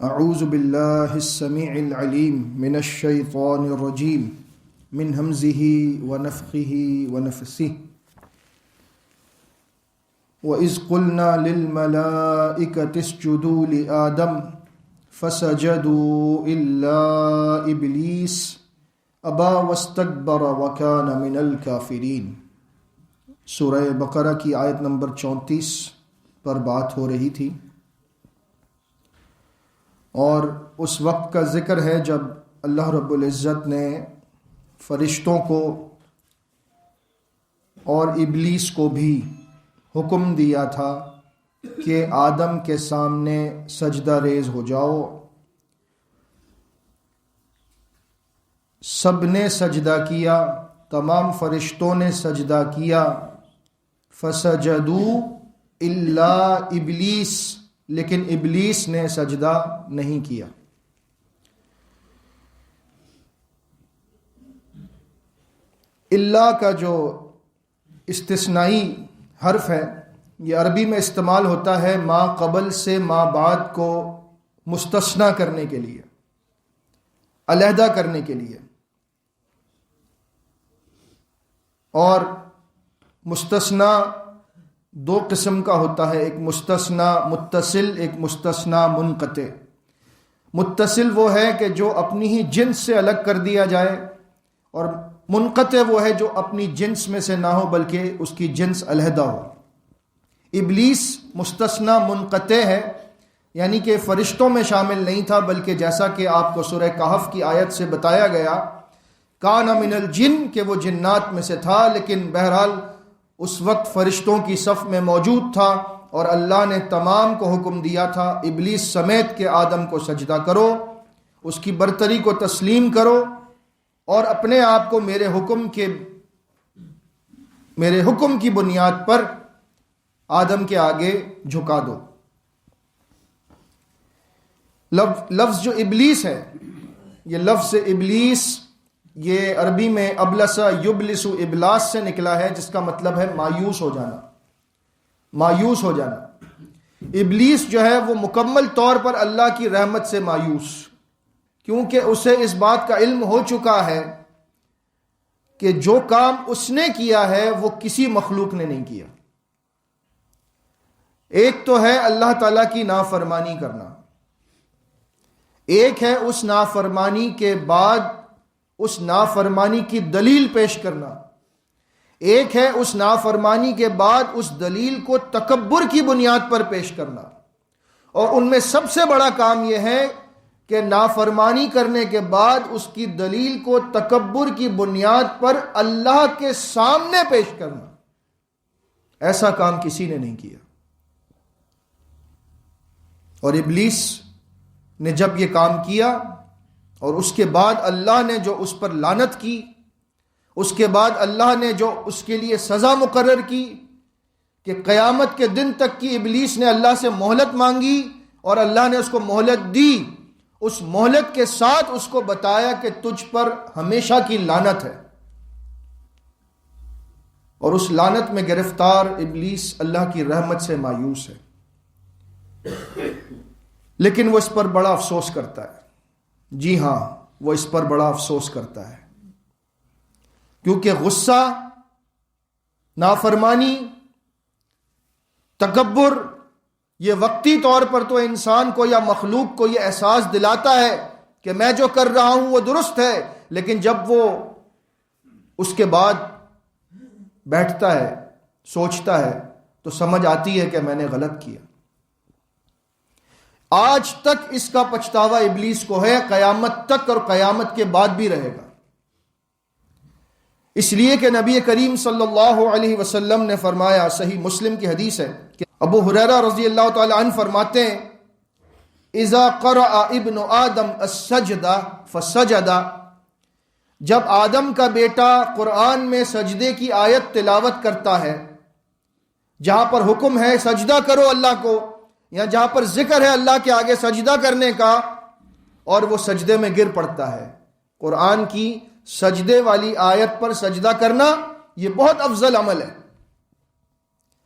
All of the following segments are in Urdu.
اعوذ باللہ السمیع العلیم من الشیطان الرجیم من ہمزہ ونفخہ ونفثہ وَإِذْ قُلْنَا لِلْمَلَائِكَةِ اسْجُدُوا لِآدَمَ فَسَجَدُوا إِلَّا إِبْلِيسَ أَبَى وَاسْتَكْبَرَ وَكَانَ مِنَ الْكَافِرِينَ۔ سورہ بقرہ کی آیت نمبر 34 پر بات ہو رہی تھی، اور اس وقت کا ذکر ہے جب اللہ رب العزت نے فرشتوں کو اور ابلیس کو بھی حکم دیا تھا کہ آدم کے سامنے سجدہ ریز ہو جاؤ۔ سب نے سجدہ کیا، تمام فرشتوں نے سجدہ کیا۔ فسجدوا الا ابلیس، لیکن ابلیس نے سجدہ نہیں کیا۔ اللہ کا جو استثنائی حرف ہے، یہ عربی میں استعمال ہوتا ہے ما قبل سے ما بعد کو مستثنی کرنے کے لیے، علیحدہ کرنے کے لیے۔ اور مستثنی دو قسم کا ہوتا ہے، ایک مستثنی متصل، ایک مستثنی منقطع۔ متصل وہ ہے کہ جو اپنی ہی جنس سے الگ کر دیا جائے، اور منقطع وہ ہے جو اپنی جنس میں سے نہ ہو بلکہ اس کی جنس علیحدہ ہو۔ ابلیس مستثنی منقطع ہے، یعنی کہ فرشتوں میں شامل نہیں تھا، بلکہ جیسا کہ آپ کو سورہ کہف کی آیت سے بتایا گیا، کان من الجن، کہ وہ جنات میں سے تھا، لیکن بہرحال اس وقت فرشتوں کی صف میں موجود تھا، اور اللہ نے تمام کو حکم دیا تھا ابلیس سمیت کہ آدم کو سجدہ کرو، اس کی برتری کو تسلیم کرو، اور اپنے آپ کو میرے حکم کی بنیاد پر آدم کے آگے جھکا دو۔ لفظ جو ابلیس ہے، یہ لفظ ابلیس یہ عربی میں ابلس یبلس ابلاس سے نکلا ہے، جس کا مطلب ہے مایوس ہو جانا، مایوس ہو جانا۔ ابلیس جو ہے وہ مکمل طور پر اللہ کی رحمت سے مایوس، کیونکہ اسے اس بات کا علم ہو چکا ہے کہ جو کام اس نے کیا ہے وہ کسی مخلوق نے نہیں کیا۔ ایک تو ہے اللہ تعالیٰ کی نافرمانی کرنا، ایک ہے اس نافرمانی کے بعد اس نافرمانی کی دلیل پیش کرنا، ایک ہے اس نافرمانی کے بعد اس دلیل کو تکبر کی بنیاد پر پیش کرنا، اور ان میں سب سے بڑا کام یہ ہے کہ نافرمانی کرنے کے بعد اس کی دلیل کو تکبر کی بنیاد پر اللہ کے سامنے پیش کرنا۔ ایسا کام کسی نے نہیں کیا، اور ابلیس نے جب یہ کام کیا، اور اس کے بعد اللہ نے جو اس پر لعنت کی، اس کے بعد اللہ نے جو اس کے لیے سزا مقرر کی کہ قیامت کے دن تک کی ابلیس نے اللہ سے مہلت مانگی، اور اللہ نے اس کو مہلت دی، اس مہلت کے ساتھ اس کو بتایا کہ تجھ پر ہمیشہ کی لعنت ہے، اور اس لعنت میں گرفتار ابلیس اللہ کی رحمت سے مایوس ہے۔ لیکن وہ اس پر بڑا افسوس کرتا ہے، جی ہاں، وہ اس پر بڑا افسوس کرتا ہے، کیونکہ غصہ، نافرمانی، تکبر یہ وقتی طور پر تو انسان کو یا مخلوق کو یہ احساس دلاتا ہے کہ میں جو کر رہا ہوں وہ درست ہے، لیکن جب وہ اس کے بعد بیٹھتا ہے، سوچتا ہے، تو سمجھ آتی ہے کہ میں نے غلط کیا۔ آج تک اس کا پچھتاوا ابلیس کو ہے، قیامت تک اور قیامت کے بعد بھی رہے گا۔ اس لیے کہ نبی کریم صلی اللہ علیہ وسلم نے فرمایا، صحیح مسلم کی حدیث ہے کہ ابو ہریرہ رضی اللہ تعالی عنہ فرماتے ہیں، اذا قرأ ابن آدم السجدہ فسجد، جب آدم کا بیٹا قرآن میں سجدے کی آیت تلاوت کرتا ہے، جہاں پر حکم ہے سجدہ کرو اللہ کو، یا جہاں پر ذکر ہے اللہ کے آگے سجدہ کرنے کا، اور وہ سجدے میں گر پڑتا ہے۔ قرآن کی سجدے والی آیت پر سجدہ کرنا یہ بہت افضل عمل ہے،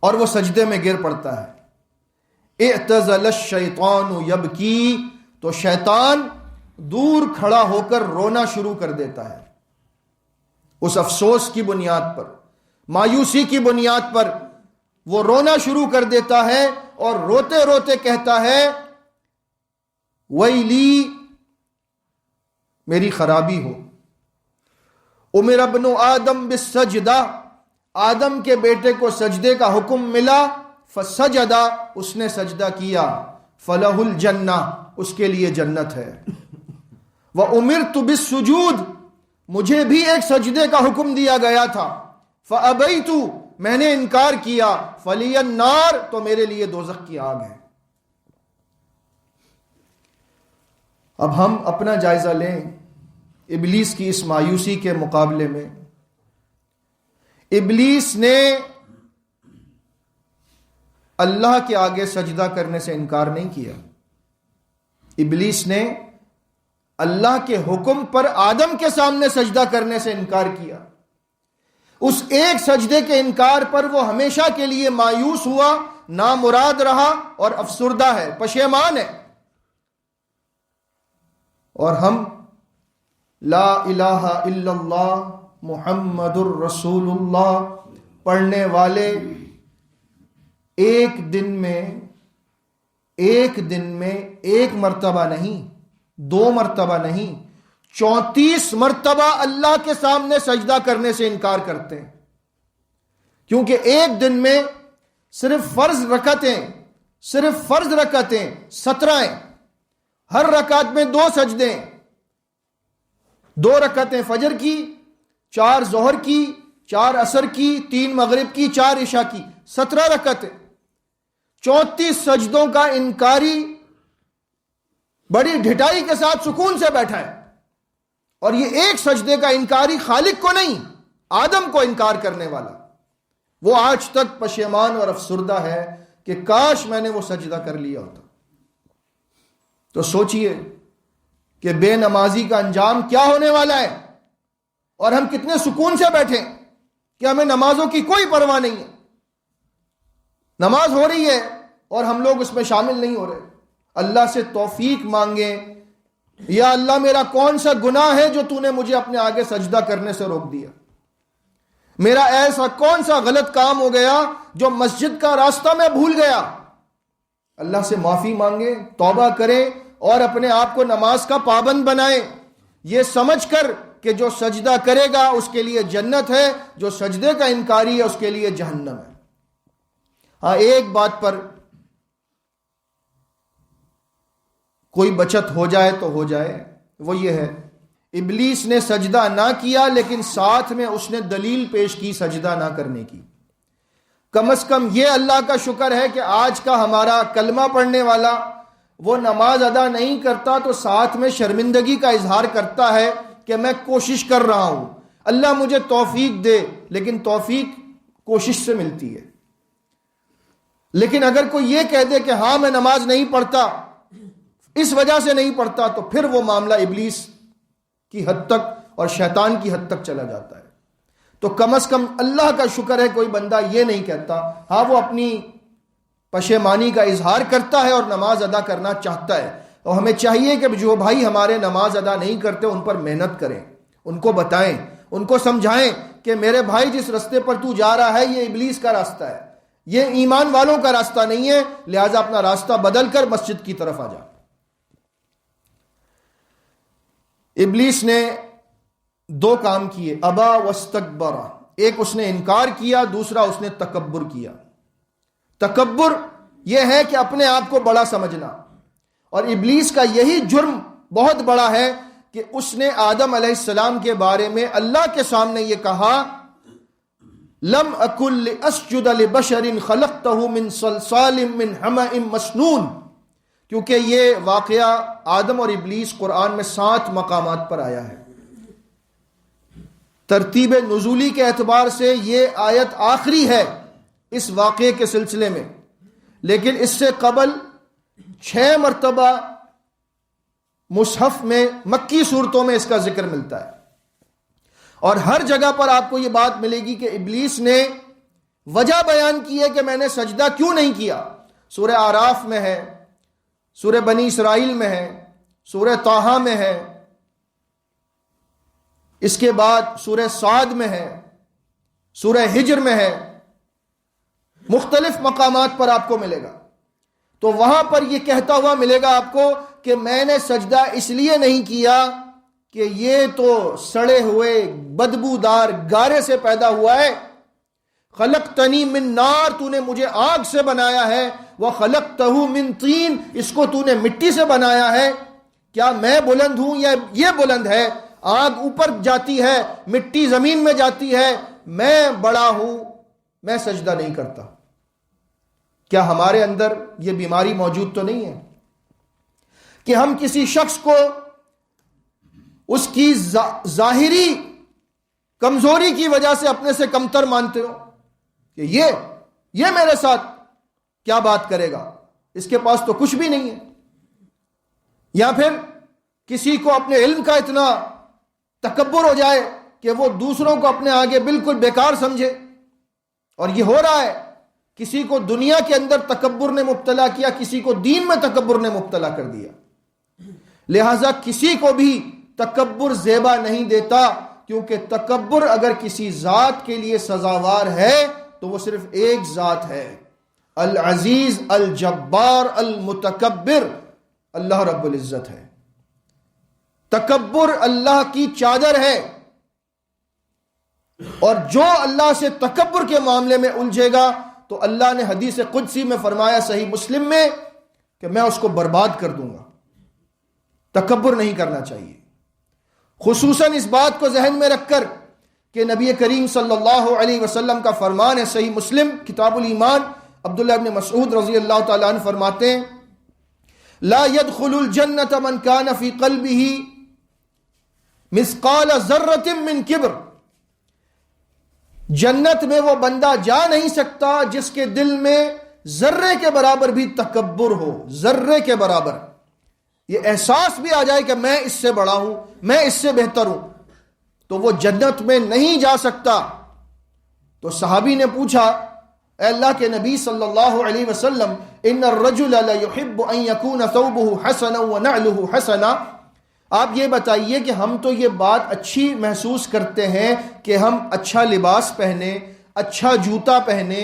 اور وہ سجدے میں گر پڑتا ہے۔ اعتزل الشیطان یبکی، تو شیطان دور کھڑا ہو کر رونا شروع کر دیتا ہے. اس افسوس کی بنیاد پر، مایوسی کی بنیاد پر وہ رونا شروع کر دیتا ہے اور روتے روتے کہتا ہے ویلی، میری خرابی ہو. امر ابن آدم بالسجدہ، آدم کے بیٹے کو سجدے کا حکم ملا، فسجدہ، اس نے سجدہ کیا، فلہ الجنہ، اس کے لیے جنت ہے. وامرت بالسجود، مجھے بھی ایک سجدے کا حکم دیا گیا تھا، فابیت، میں نے انکار کیا، فلی النار، تو میرے لیے دوزخ کی آگ ہے. اب ہم اپنا جائزہ لیں ابلیس کی اس مایوسی کے مقابلے میں. ابلیس نے اللہ کے آگے سجدہ کرنے سے انکار نہیں کیا. ابلیس نے اللہ کے حکم پر آدم کے سامنے سجدہ کرنے سے انکار کیا. اس ایک سجدے کے انکار پر وہ ہمیشہ کے لیے مایوس ہوا، نامراد رہا اور افسردہ ہے، پشیمان ہے. اور ہم لا الہ الا اللہ محمد الرسول اللہ پڑھنے والے ایک دن میں ایک مرتبہ نہیں، 2 مرتبہ نہیں، 34 مرتبہ اللہ کے سامنے سجدہ کرنے سے انکار کرتے ہیں. کیونکہ ایک دن میں صرف فرض رکعتیں 17 ہیں. ہر رکعت میں 2 سجدے، 2 رکعتیں فجر کی، 4 ظہر کی، 4 عصر کی، 3 مغرب کی، 4 عشاء کی، 17 رکعتیں. 34 سجدوں کا انکاری بڑی ڈھٹائی کے ساتھ سکون سے بیٹھا ہے. اور یہ ایک سجدے کا انکاری خالق کو نہیں، آدم کو انکار کرنے والا، وہ آج تک پشیمان اور افسردہ ہے کہ کاش میں نے وہ سجدہ کر لیا ہوتا. تو سوچئے کہ بے نمازی کا انجام کیا ہونے والا ہے، اور ہم کتنے سکون سے بیٹھے کہ ہمیں نمازوں کی کوئی پرواہ نہیں ہے. نماز ہو رہی ہے اور ہم لوگ اس میں شامل نہیں ہو رہے. اللہ سے توفیق مانگیں، یا اللہ میرا کون سا گناہ ہے جو تو نے مجھے اپنے آگے سجدہ کرنے سے روک دیا، میرا ایسا کون سا غلط کام ہو گیا جو مسجد کا راستہ میں بھول گیا. اللہ سے معافی مانگیں، توبہ کریں اور اپنے آپ کو نماز کا پابند بنائیں، یہ سمجھ کر کہ جو سجدہ کرے گا اس کے لیے جنت ہے، جو سجدے کا انکاری ہے اس کے لیے جہنم ہے. ہاں، ایک بات پر کوئی بچت ہو جائے تو ہو جائے، وہ یہ ہے ابلیس نے سجدہ نہ کیا لیکن ساتھ میں اس نے دلیل پیش کی سجدہ نہ کرنے کی. کم از کم یہ اللہ کا شکر ہے کہ آج کا ہمارا کلمہ پڑھنے والا وہ نماز ادا نہیں کرتا تو ساتھ میں شرمندگی کا اظہار کرتا ہے کہ میں کوشش کر رہا ہوں، اللہ مجھے توفیق دے. لیکن توفیق کوشش سے ملتی ہے. لیکن اگر کوئی یہ کہہ دے کہ ہاں میں نماز نہیں پڑھتا، اس وجہ سے نہیں پڑھتا، تو پھر وہ معاملہ ابلیس کی حد تک اور شیطان کی حد تک چلا جاتا ہے. تو کم از کم اللہ کا شکر ہے کوئی بندہ یہ نہیں کہتا. ہاں، وہ اپنی پشیمانی کا اظہار کرتا ہے اور نماز ادا کرنا چاہتا ہے. اور ہمیں چاہیے کہ جو بھائی ہمارے نماز ادا نہیں کرتے ان پر محنت کریں، ان کو بتائیں، ان کو سمجھائیں کہ میرے بھائی جس راستے پر تو جا رہا ہے یہ ابلیس کا راستہ ہے، یہ ایمان والوں کا راستہ نہیں ہے، لہٰذا اپنا راستہ بدل کر مسجد کی طرف آ جا. ابلیس نے 2 کام کیے، ابا واستکبر. ایک اس نے انکار کیا، دوسرا اس نے تکبر کیا. تکبر یہ ہے کہ اپنے آپ کو بڑا سمجھنا، اور ابلیس کا یہی جرم بہت بڑا ہے کہ اس نے آدم علیہ السلام کے بارے میں اللہ کے سامنے یہ کہا لم اکن لاسجد لبشر خلقتہ من صلصال من حمأ مسنون. کیونکہ یہ واقعہ آدم اور ابلیس قرآن میں 7 مقامات پر آیا ہے. ترتیب نزولی کے اعتبار سے یہ آیت آخری ہے اس واقعے کے سلسلے میں، لیکن اس سے قبل 6 مرتبہ مصحف میں مکی صورتوں میں اس کا ذکر ملتا ہے. اور ہر جگہ پر آپ کو یہ بات ملے گی کہ ابلیس نے وجہ بیان کی ہے کہ میں نے سجدہ کیوں نہیں کیا. سورہ اعراف میں ہے، سورہ بنی اسرائیل میں ہے، سورہ طٰہٰ میں ہے، اس کے بعد سورہ صاد میں ہے، سورہ ہجر میں ہے، مختلف مقامات پر آپ کو ملے گا. تو وہاں پر یہ کہتا ہوا ملے گا آپ کو کہ میں نے سجدہ اس لیے نہیں کیا کہ یہ تو سڑے ہوئے بدبودار گارے سے پیدا ہوا ہے. خلقتنی من نار، تو نے مجھے آگ سے بنایا ہے، وخلقتہ من طین، اس کو تو نے مٹی سے بنایا ہے. کیا میں بلند ہوں یا یہ بلند ہے؟ آگ اوپر جاتی ہے، مٹی زمین میں جاتی ہے، میں بڑا ہوں، میں سجدہ نہیں کرتا. کیا ہمارے اندر یہ بیماری موجود تو نہیں ہے کہ ہم کسی شخص کو اس کی ظاہری کمزوری کی وجہ سے اپنے سے کمتر مانتے ہو کہ یہ میرے ساتھ کیا بات کرے گا، اس کے پاس تو کچھ بھی نہیں ہے. یا پھر کسی کو اپنے علم کا اتنا تکبر ہو جائے کہ وہ دوسروں کو اپنے آگے بالکل بیکار سمجھے. اور یہ ہو رہا ہے، کسی کو دنیا کے اندر تکبر نے مبتلا کیا، کسی کو دین میں تکبر نے مبتلا کر دیا. لہذا کسی کو بھی تکبر زیبا نہیں دیتا، کیونکہ تکبر اگر کسی ذات کے لیے سزاوار ہے تو وہ صرف ایک ذات ہے، العزیز الجبار المتکبر، اللہ رب العزت ہے. تکبر اللہ کی چادر ہے، اور جو اللہ سے تکبر کے معاملے میں الجھے گا تو اللہ نے حدیث قدسی میں فرمایا صحیح مسلم میں کہ میں اس کو برباد کر دوں گا. تکبر نہیں کرنا چاہیے، خصوصاً اس بات کو ذہن میں رکھ کر کہ نبی کریم صلی اللہ علیہ وسلم کا فرمان ہے صحیح مسلم کتاب الایمان، عبداللہ ابن مسعود رضی اللہ تعالیٰ عنہ فرماتے ہیں لا يدخل الجنة من كان في قلبه مثقال ذرة من کبر، جنت میں وہ بندہ جا نہیں سکتا جس کے دل میں ذرے کے برابر بھی تکبر ہو، ذرے کے برابر یہ احساس بھی آ جائے کہ میں اس سے بڑا ہوں، میں اس سے بہتر ہوں، تو وہ جنت میں نہیں جا سکتا. تو صحابی نے پوچھا اے اللہ کے نبی صلی اللہ علیہ وسلم ان الرجل لا يحب ان يكون ثوبه حسنا ونعله حسنا، آپ یہ بتائیے کہ ہم تو یہ بات اچھی محسوس کرتے ہیں کہ ہم اچھا لباس پہنے، اچھا جوتا پہنے،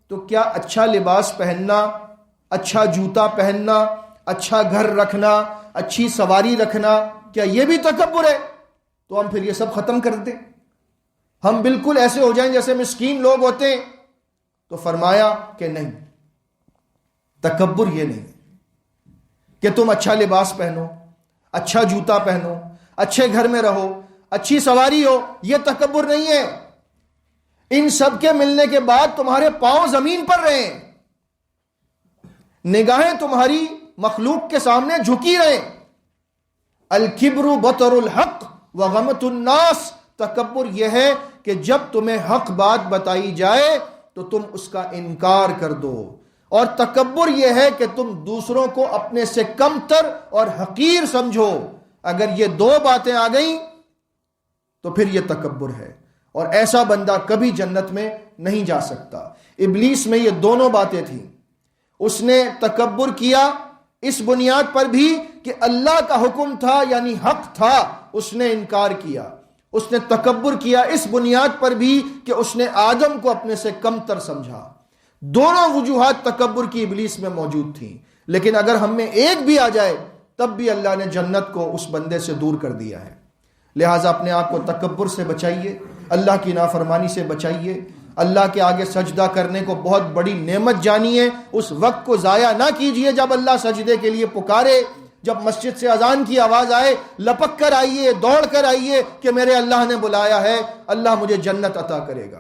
تو کیا اچھا لباس پہننا، اچھا جوتا پہننا، اچھا گھر رکھنا، اچھی سواری رکھنا، کیا یہ بھی تکبر ہے؟ تو ہم پھر یہ سب ختم کر دیں، ہم بالکل ایسے ہو جائیں جیسے مسکین لوگ ہوتے ہیں. تو فرمایا کہ نہیں، تکبر یہ نہیں کہ تم اچھا لباس پہنو، اچھا جوتا پہنو، اچھے گھر میں رہو، اچھی سواری ہو، یہ تکبر نہیں ہے. ان سب کے ملنے کے بعد تمہارے پاؤں زمین پر رہیں، نگاہیں تمہاری مخلوق کے سامنے جھکی رہیں. الکبر بطر الحق وغمت الناس، تکبر یہ ہے کہ جب تمہیں حق بات بتائی جائے تو تم اس کا انکار کر دو، اور تکبر یہ ہے کہ تم دوسروں کو اپنے سے کمتر اور حقیر سمجھو. اگر یہ دو باتیں آ گئیں تو پھر یہ تکبر ہے، اور ایسا بندہ کبھی جنت میں نہیں جا سکتا. ابلیس میں یہ دونوں باتیں تھیں. اس نے تکبر کیا اس بنیاد پر بھی کہ اللہ کا حکم تھا یعنی حق تھا، اس نے انکار کیا. اس نے تکبر کیا اس بنیاد پر بھی کہ اس نے آدم کو اپنے سے کمتر سمجھا. دونوں وجوہات تکبر کی ابلیس میں موجود تھیں، لیکن اگر ہم میں ایک بھی آ جائے تب بھی اللہ نے جنت کو اس بندے سے دور کر دیا ہے. لہٰذا اپنے آپ کو تکبر سے بچائیے، اللہ کی نافرمانی سے بچائیے. اللہ کے آگے سجدہ کرنے کو بہت بڑی نعمت جانیے، اس وقت کو ضائع نہ کیجیے جب اللہ سجدے کے لیے پکارے. جب مسجد سے اذان کی آواز آئے لپک کر آئیے، دوڑ کر آئیے کہ میرے اللہ نے بلایا ہے، اللہ مجھے جنت عطا کرے گا.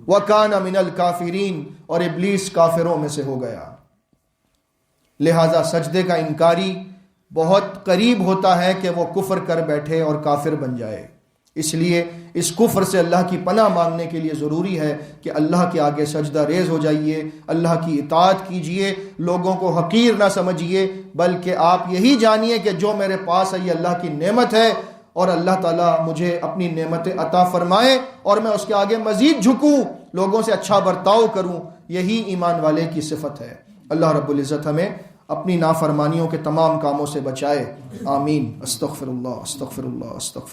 وَكَانَ مِنَ الْكَافِرِينَ، اور ابلیس کافروں میں سے ہو گیا. لہذا سجدے کا انکاری بہت قریب ہوتا ہے کہ وہ کفر کر بیٹھے اور کافر بن جائے. اس لیے اس کفر سے اللہ کی پناہ مانگنے کے لیے ضروری ہے کہ اللہ کے آگے سجدہ ریز ہو جائیے، اللہ کی اطاعت کیجئے، لوگوں کو حقیر نہ سمجھیے، بلکہ آپ یہی جانیے کہ جو میرے پاس ہے یہ اللہ کی نعمت ہے، اور اللہ تعالیٰ مجھے اپنی نعمتیں عطا فرمائے اور میں اس کے آگے مزید جھکوں، لوگوں سے اچھا برتاؤ کروں. یہی ایمان والے کی صفت ہے. اللہ رب العزت ہمیں اپنی نافرمانیوں کے تمام کاموں سے بچائے. آمین. استغفر اللہ استغفر اللہ استغفر